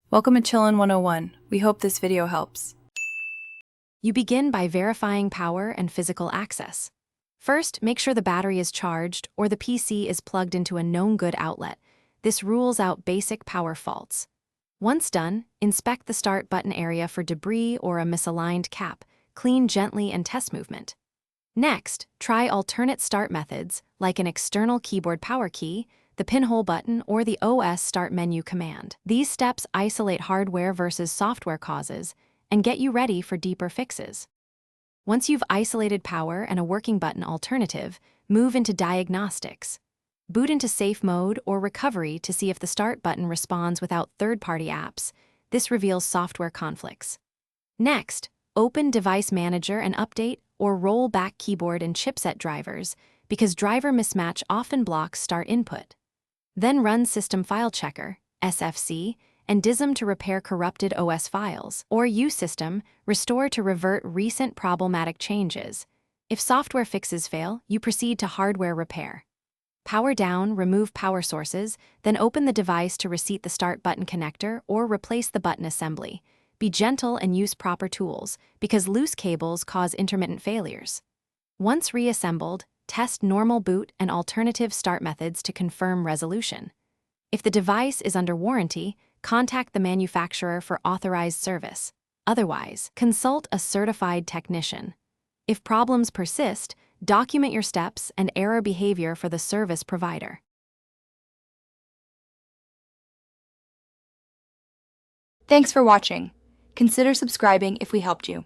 Welcome to Chillin' 101. We hope this video helps. You begin by verifying power and physical access. First, make sure the battery is charged or the PC is plugged into a known good outlet. This rules out basic power faults. Once done, inspect the start button area for debris or a misaligned cap. Clean gently and test movement. Next, try alternate start methods like an external keyboard power key, the pinhole button, or the OS start menu command. These steps isolate hardware versus software causes and get you ready for deeper fixes. Once you've isolated power and a working button alternative, move into diagnostics. Boot into safe mode or recovery to see if the start button responds without third-party apps. This reveals software conflicts. Next, open Device Manager and update or roll back keyboard and chipset drivers because driver mismatch often blocks start input. Then run System File Checker, SFC, and DISM to repair corrupted OS files, or use System Restore to revert recent problematic changes. If software fixes fail, you proceed to hardware repair. Power down, remove power sources, then open the device to reseat the start button connector or replace the button assembly. Be gentle and use proper tools, because loose cables cause intermittent failures. Once reassembled, test normal boot and alternative start methods to confirm resolution. If the device is under warranty, contact the manufacturer for authorized service. Otherwise, consult a certified technician. If problems persist, document your steps and error behavior for the service provider. Thanks for watching. Consider subscribing if we helped you.